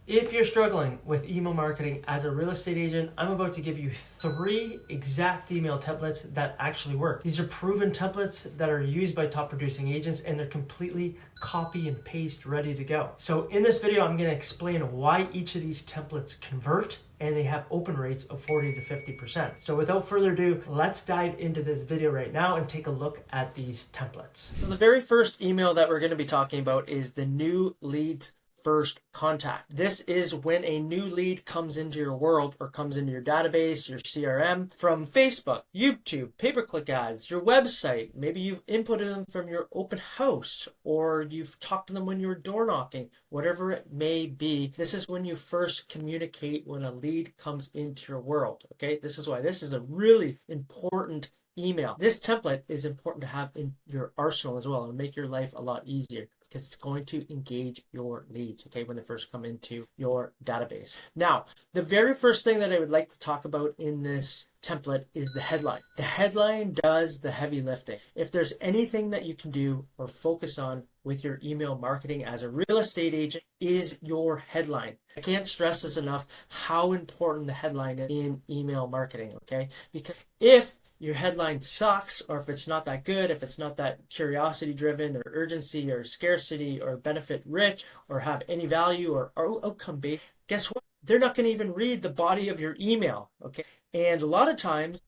If you're struggling with email marketing as a real estate agent, I'm about to give you 3 exact email templates that actually work. These are proven templates that are used by top producing agents, and they're completely copy and paste ready to go. So in this video, I'm going to explain why each of these templates convert, and they have open rates of 40 to 50%. So without further ado, let's dive into this video right now and take a look at these templates. So the very first email that we're going to be talking about is the new leads first contact. This is when a new lead comes into your world or comes into your database, your CRM, from Facebook, YouTube, pay-per-click ads, your website. Maybe you've inputted them from your open house, or you've talked to them when you were door knocking, whatever it may be. This is when you first communicate when a lead comes into your world. Okay, this is why this is a really important email. This template is important to have in your arsenal as well and make your life a lot easier, because it's going to engage your leads, okay, when they first come into your database. Now, the very first thing that I would like to talk about in this template is the headline. The headline does the heavy lifting. If there's anything that you can do or focus on with your email marketing as a real estate agent, is your headline. I can't stress this enough, how important the headline is in email marketing, okay? Because if your headline sucks, or if it's not that good, if it's not that curiosity driven or urgency or scarcity or benefit rich or have any value or outcome based, guess what? They're not going to even read the body of your email, okay? And a lot of times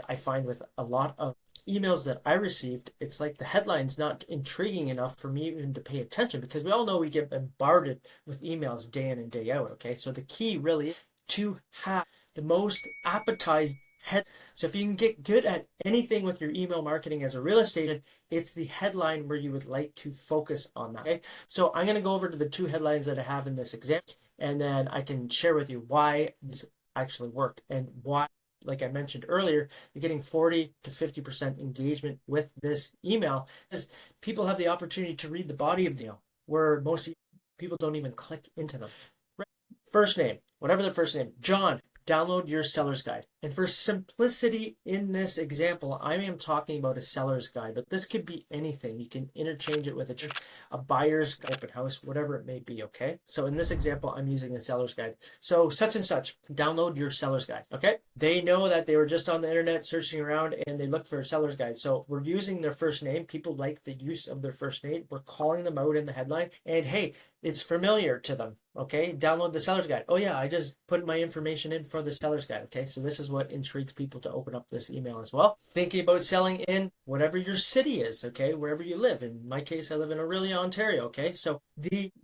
I find with a lot of emails that I received, it's like the headline's not intriguing enough for me even to pay attention, because we all know we get bombarded with emails day in and day out, okay? So the key really is to have the most appetizing head. So if you can get good at anything with your email marketing as a real estate agent, it's the headline where you would like to focus on that. Okay? So I'm going to go over to the 2 headlines that I have in this example, and then I can share with you why these actually work and why, like I mentioned earlier, you're getting 40 to 50% engagement with this email, because people have the opportunity to read the body of the email, where most people don't even click into them. First name, whatever their first name, John. Download your seller's guide. And for simplicity in this example, I am talking about a seller's guide, but this could be anything. You can interchange it with a buyer's open house, whatever it may be, okay? So in this example, I'm using a seller's guide. So such and such, download your seller's guide, okay? They know that they were just on the internet searching around and they looked for a seller's guide. So we're using their first name. People like the use of their first name. We're calling them out in the headline, and hey, it's familiar to them. Okay, download the seller's guide. Oh yeah, I just put my information in for the seller's guide. Okay, so this is what intrigues people to open up this email as well. Thinking about selling in whatever your city is, okay, wherever you live. In my case, I live in Aurelia, Ontario. Okay, so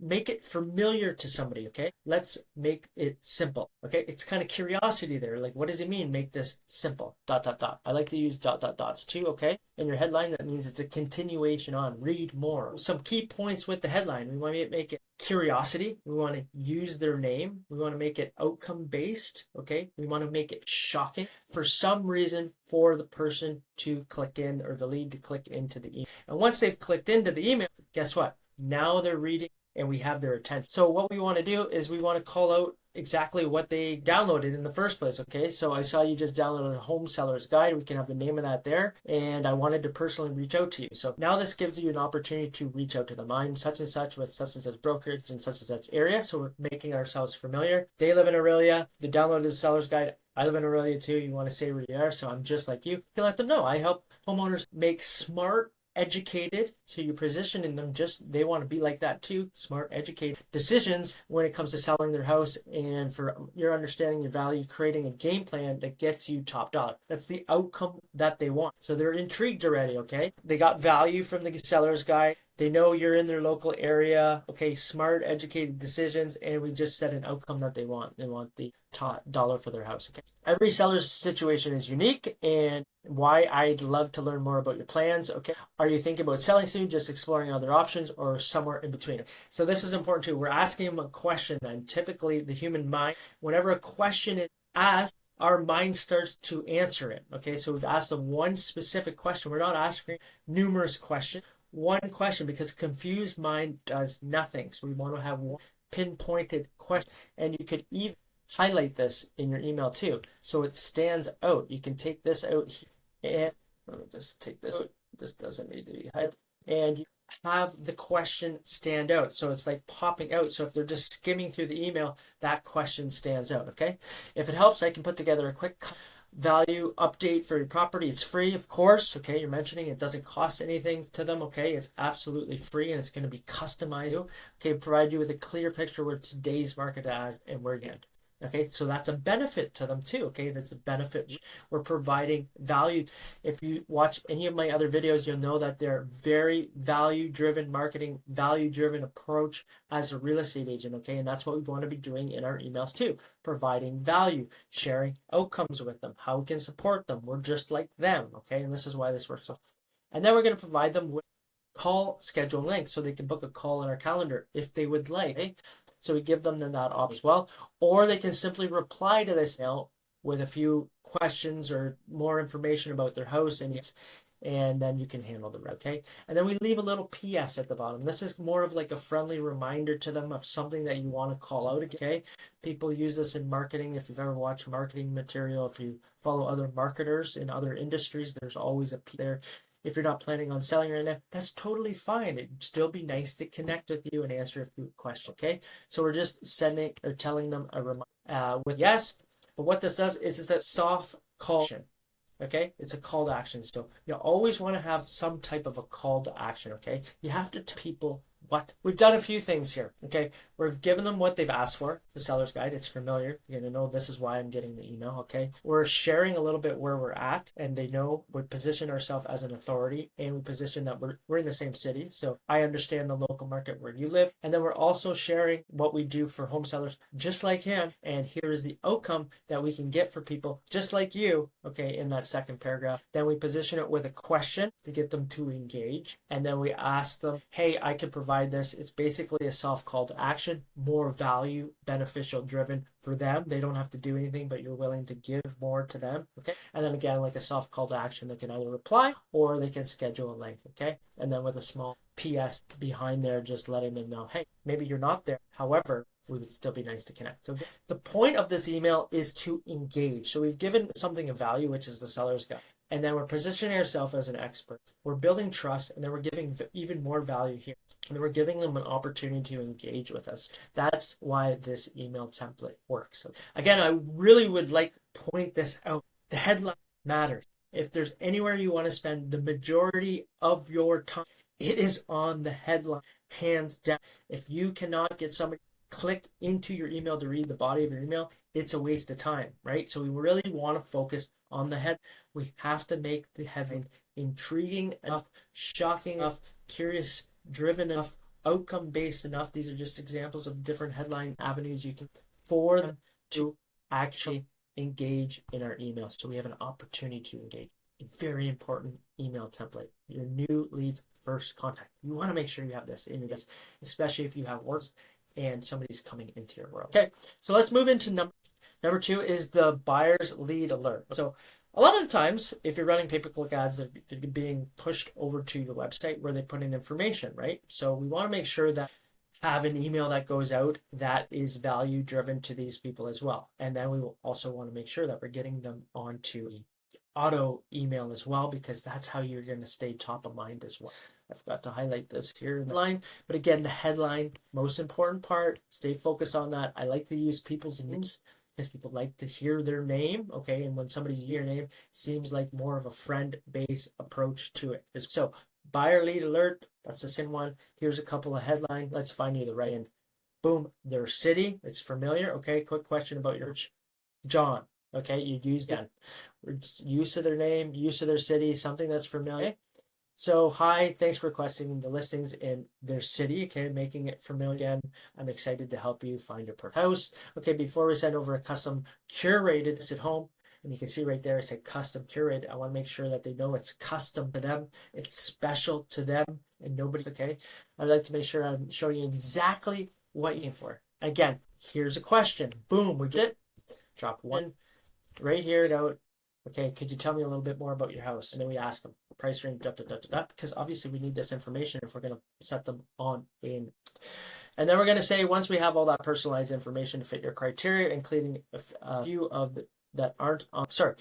make it familiar to somebody. Okay, let's make it simple. Okay, it's kind of curiosity there. Like, what does it mean? Make this simple. ... I like to use ... too. Okay, in your headline, that means it's a continuation on. Read more. Some key points with the headline. We want to make it curiosity. We want to use their name. We want to make it outcome based. Okay, we want to make it shocking for some reason for the person to click in, or the lead to click into the email. And once they've clicked into the email, guess what? Now they're reading and we have their attention. So what we want to do is we want to call out exactly what they downloaded in the first place. Okay, so I saw you just downloaded a home seller's guide. We can have the name of that there, and I wanted to personally reach out to you. So now this gives you an opportunity to reach out to them. I'm such and such with such and such brokerage in such and such area, so we're making ourselves familiar. They live in Aurelia. They downloaded the seller's guide. I live in Aurelia too. You want to say where you are, so I'm just like you. You can let them know. I help homeowners make smart, educated, so you're positioning them just, they want to be like that too, smart, educated decisions when it comes to selling their house, and for your understanding your value, creating a game plan that gets you top dollar. That's the outcome that they want. So they're intrigued already, okay? They got value from the seller's guide. They know you're in their local area. Okay, smart, educated decisions, and we just set an outcome that they want. They want the top dollar for their house. Okay. Every seller's situation is unique, and why I'd love to learn more about your plans. Okay, are you thinking about selling soon, just exploring other options, or somewhere in between? So this is important too. We're asking them a question, and typically the human mind, whenever a question is asked, our mind starts to answer it. Okay, so we've asked them one specific question. We're not asking numerous questions. One question, because a confused mind does nothing. So we want to have one pinpointed question, and you could even highlight this in your email too, so it stands out. You can take this out here, and let me just take this out. This doesn't need to be highlighted, and you have the question stand out. So it's like popping out. So if they're just skimming through the email, that question stands out, okay? If it helps, I can put together a quick value update for your property. It's free, of course, okay? You're mentioning it doesn't cost anything to them, okay? It's absolutely free and it's going to be customized, okay? Provide you with a clear picture where today's market is and where you're at. Okay, so that's a benefit to them too. Okay, that's a benefit. We're providing value. If you watch any of my other videos, you'll know that they're very value-driven marketing, value-driven approach as a real estate agent. Okay, and that's what we want to be doing in our emails too, providing value, sharing outcomes with them, how we can support them. We're just like them. Okay, and this is why this works. And then we're going to provide them with call schedule link so they can book a call in our calendar if they would like. Okay? So we give them that option as well, or they can simply reply to this email with a few questions or more information about their house, and then you can handle the rest. Okay, and then we leave a little PS at the bottom. This is more of like a friendly reminder to them of something that you want to call out. Okay, people use this in marketing. If you've ever watched marketing material, if you follow other marketers in other industries, there's always a P there. If you're not planning on selling right now, that's totally fine. It'd still be nice to connect with you and answer a few questions, okay? So we're just sending or telling them a reminder with yes, but what this does is it's a soft call to action, okay? It's a call to action. So you always want to have some type of a call to action, okay? You have to tell people what we've done. A few things here, okay? We've given them what they've asked for, the seller's guide. It's familiar. You're going to know this is why I'm getting the email, okay? We're sharing a little bit where we're at, and they know we position ourselves as an authority, and we position that we're in the same city, so I understand the local market where you live. And then we're also sharing what we do for home sellers just like him, and here is the outcome that we can get for people just like you, okay, in that second paragraph. Then we position it with a question to get them to engage, and then we ask them, hey, I can provide this. It's basically a soft call to action, more value, beneficial driven for them. They don't have to do anything, but you're willing to give more to them, okay? And then again, like a soft call to action, they can either reply or they can schedule a link, okay? And then with a small PS behind there, just letting them know, hey, maybe you're not there. However, we would still be nice to connect. So the point of this email is to engage. So we've given something of value, which is the seller's guide. And then we're positioning ourselves as an expert. We're building trust, and then we're giving even more value here. And we're giving them an opportunity to engage with us. That's why this email template works. So again, I really would like to point this out. The headline matters. If there's anywhere you want to spend the majority of your time, it is on the headline, hands down. If you cannot get somebody click into your email to read the body of your email, it's a waste of time, right? So we really want to focus on the head. We have to make the headline intriguing enough, shocking enough, curious, driven enough, outcome based enough. These are just examples of different headline avenues you can for them to actually engage in our emails. So we have an opportunity to engage. A very important email template. Your new leads first contact. You want to make sure you have this in your list, especially if you have words and somebody's coming into your world. Okay, so let's move into number two is the buyer's lead alert. So a lot of the times, if you're running pay-per-click ads, they're being pushed over to the website where they put in information, right? So we want to make sure that have an email that goes out that is value driven to these people as well. And then we will also want to make sure that we're getting them onto auto email as well, because that's how you're going to stay top of mind as well. I forgot to highlight this here in the line, but again, the headline, most important part, stay focused on that. I like to use people's names because people like to hear their name, okay? And when somebody hears your name, it seems like more of a friend-based approach to it. So buyer lead alert, that's the same one. Here's a couple of headlines. Let's find you the right end. Boom, their city, it's familiar. Okay, quick question about your John. Okay, you use that. Use of their name, use of their city, something that's familiar. So, hi, thanks for requesting the listings in their city. Okay, making it familiar again. I'm excited to help you find your perfect house. Okay, before we send over a custom curated, it's at home. And you can see right there, it said custom curated. I want to make sure that they know it's custom to them. It's special to them and nobody's okay. I'd like to make sure I'm showing you exactly what you're looking for. Again, here's a question. Boom, we get it. Drop one. Right here it out. Okay, could you tell me a little bit more about your house? And then we ask them price range, because obviously we need this information if we're going to set them on in. And then we're going to say once we have all that personalized information to fit your criteria, including a few of that aren't on. Sorry,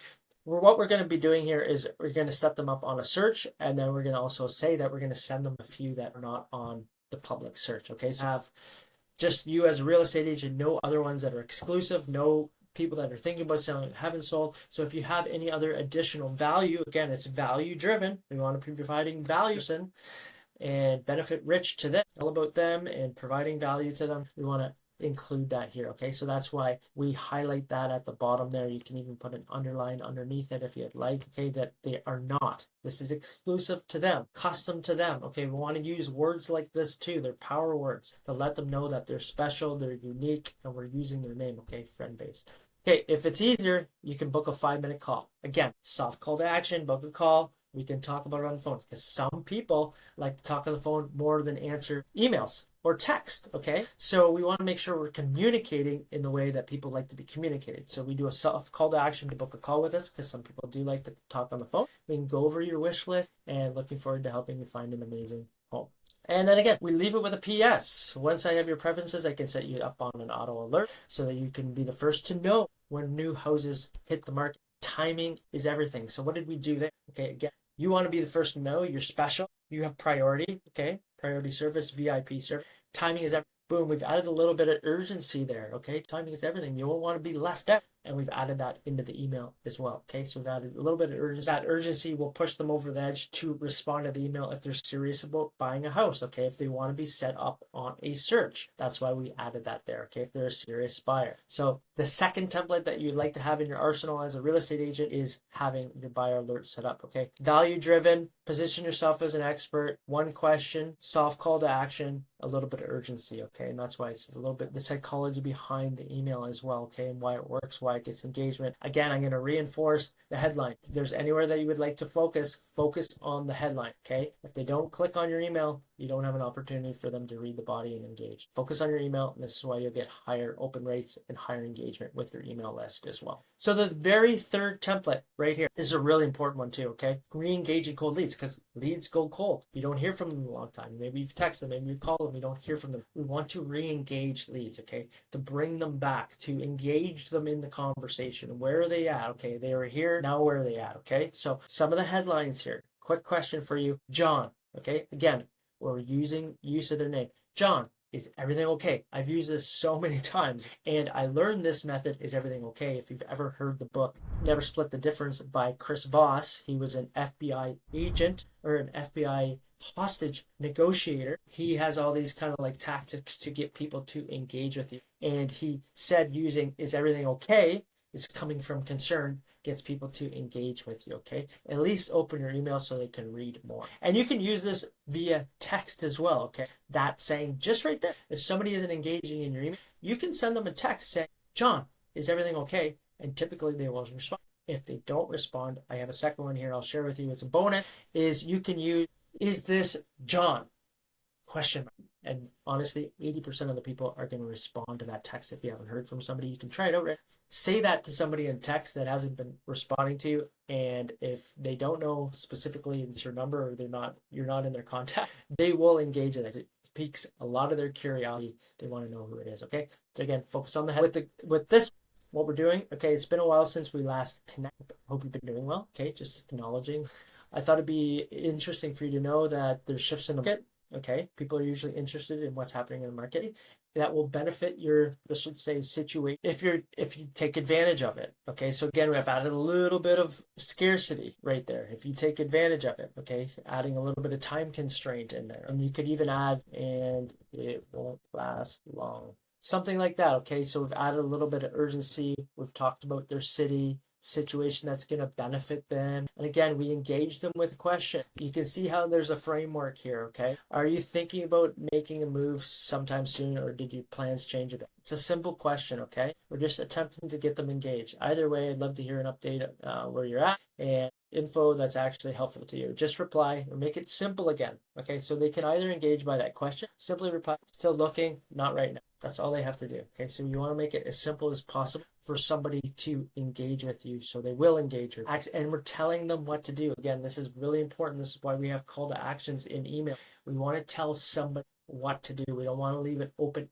what we're going to be doing here is we're going to set them up on a search, and then we're going to also say that we're going to send them a few that are not on the public search. Okay, so have just you as a real estate agent, no other ones that are exclusive, no people that are thinking about selling haven't sold. So if you have any other additional value, again, it's value driven. We want to be providing value and benefit rich to them, all about them and providing value to them. We want to include that here. Okay, so that's why we highlight that at the bottom there. You can even put an underline underneath it if you'd like. Okay, that they are not. This is exclusive to them, custom to them. Okay, we want to use words like this too. They're power words to let them know that they're special, they're unique, and we're using their name. Okay, friend base. Okay, if it's easier, you can book a 5-minute call. Again, soft call to action, book a call. We can talk about it on the phone because some people like to talk on the phone more than answer emails or text. Okay, so we want to make sure we're communicating in the way that people like to be communicated. So we do a soft call to action to book a call with us because some people do like to talk on the phone. We can go over your wish list and looking forward to helping you find an amazing home. And then again, we leave it with a PS. Once I have your preferences, I can set you up on an auto alert so that you can be the first to know when new houses hit the market. Timing is everything. So what did we do there? Okay, again, you want to be the first to know. You're special. You have priority. Okay, priority service, VIP service. Timing is everything. Boom, we've added a little bit of urgency there. Okay, timing is everything. You won't want to be left out. And we've added that into the email as well. Okay, so we've added a little bit of urgency. That urgency will push them over the edge to respond to the email if they're serious about buying a house. Okay, if they want to be set up on a search. That's why we added that there. Okay, if they're a serious buyer. So the second template that you'd like to have in your arsenal as a real estate agent is having your buyer alert set up. Okay, value driven, position yourself as an expert, one question, soft call to action, a little bit of urgency. Okay, and that's why it's a little bit the psychology behind the email as well. Okay, and why it works, why it gets engagement. Again, I'm going to reinforce the headline. If there's anywhere that you would like to focus on the headline. Okay, if they don't click on your email, you don't have an opportunity for them to read the body and engage. Focus on your email, and this is why you'll get higher open rates and higher engagement with your email list as well. So the very third template right here is a really important one too. Okay, re-engaging cold leads, because leads go cold. You don't hear from them in a long time. Maybe you've texted them, maybe you call them, you don't hear from them. We want to re-engage leads. Okay, to bring them back, to engage them in the conversation. Where are they at? Okay, they were here, now where are they at? Okay, so some of the headlines here. Quick question for you, John. Okay, again, we're using use of their name. John, is everything okay? I've used this so many times, and I learned this method, is everything okay? If you've ever heard the book Never Split the Difference by Chris Voss, he was an FBI agent or an FBI hostage negotiator. He has all these kind of like tactics to get people to engage with you. And he said using is everything okay is coming from concern, gets people to engage with you. Okay, at least open your email so they can read more. And you can use this via text as well. Okay, that saying just right there, if somebody isn't engaging in your email, you can send them a text saying, John, is everything okay? And typically they will respond. If they don't respond, I have a second one here I'll share with you. It's a bonus. Is you can use, is this John? Question mark. And honestly, 80% of the people are going to respond to that text. If you haven't heard from somebody, you can try it out. Right? Say that to somebody in text that hasn't been responding to you, and if they don't know specifically it's your number or you're not in their contact, they will engage in it. It piques a lot of their curiosity. They want to know who it is. Okay. So again, focus on the head. With this, what we're doing. Okay, it's been a while since we last connected. Hope you've been doing well. Okay, just acknowledging. I thought it'd be interesting for you to know that there's shifts in the market. Okay, people are usually interested in what's happening in the market. That will benefit your, let's say, situation if you take advantage of it. Okay, so again, we've added a little bit of scarcity right there. If you take advantage of it, okay, so adding a little bit of time constraint in there, and you could even add, and it won't last long, something like that. Okay, so we've added a little bit of urgency. We've talked about their city situation that's going to benefit them, and again, we engage them with a question. You can see how there's a framework here. Okay, are you thinking about making a move sometime soon, or did your plans change a bit? It's a simple question. Okay, we're just attempting to get them engaged. Either way, I'd love to hear an update where you're at and info that's actually helpful to you. Just reply or make it simple again. Okay, so they can either engage by that question, simply reply, still looking, not right now. That's all they have to do. Okay, so you want to make it as simple as possible for somebody to engage with you, so they will engage with you. And we're telling them what to do. Again, this is really important. This is why we have call to actions in email. We want to tell somebody what to do. We don't want to leave it open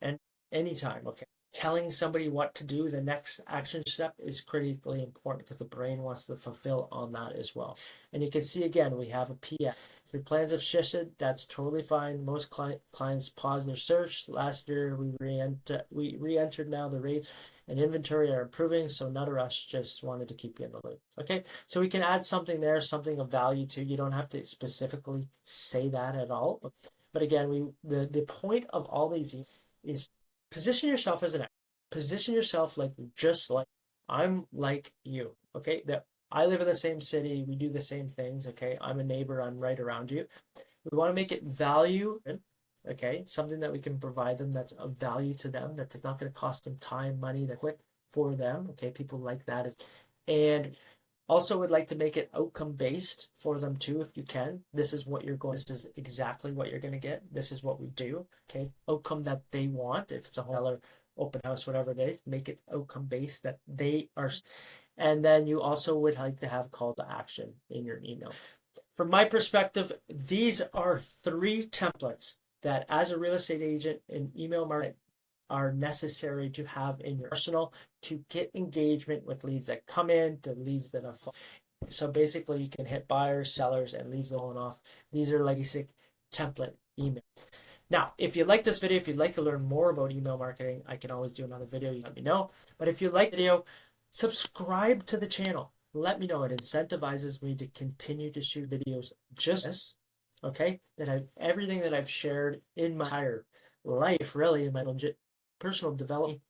anytime. Okay, telling somebody what to do, the next action step, is critically important because the brain wants to fulfill on that as well. And you can see again, we have a PM. If your plans have shifted, that's totally fine. Most clients pause their search. Last year, we re-entered now the rates and inventory are improving, so not a rush, just wanted to keep you in the loop. Okay, so we can add something there, something of value too. You don't have to specifically say that at all. But again, the point of all these is position yourself as an expert. Position yourself like just like I'm like you. Okay, that I live in the same city, we do the same things. Okay, I'm a neighbor, I'm right around you. We want to make it value, okay, something that we can provide them that's of value to them, that is not going to cost them time, money, that's quick for them. Okay, people like that. And also would like to make it outcome based for them too, if you can. This is what you're going, this is exactly what you're going to get. This is what we do. Okay, outcome that they want. If it's a seller, open house, whatever it is, make it outcome based that they are. And then you also would like to have call to action in your email. From my perspective, these are 3 templates that as a real estate agent in email marketing are necessary to have in your arsenal to get engagement with leads that come in, to leads that have. So basically you can hit buyers, sellers, and leads that on off. These are like basic template email. Now, if you like this video, if you'd like to learn more about email marketing, I can always do another video. You let me know. But if you like the video, subscribe to the channel. Let me know. It incentivizes me to continue to shoot videos just this, okay? That I've everything that I've shared in my entire life, really, in my legit personal development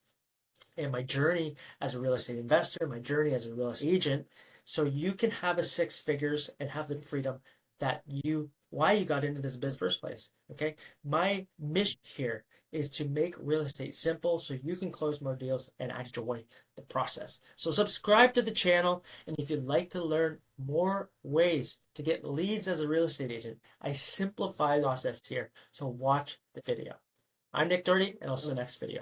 and my journey as a real estate investor, my journey as a real estate agent, so you can have a 6 figures and have the freedom that why you got into this business in the first place. Okay, my mission here is to make real estate simple so you can close more deals and enjoy the process. So subscribe to the channel, and if you'd like to learn more ways to get leads as a real estate agent, I simplify the process here. So watch the video. I'm Nick Doherty, and I'll see you in the next video.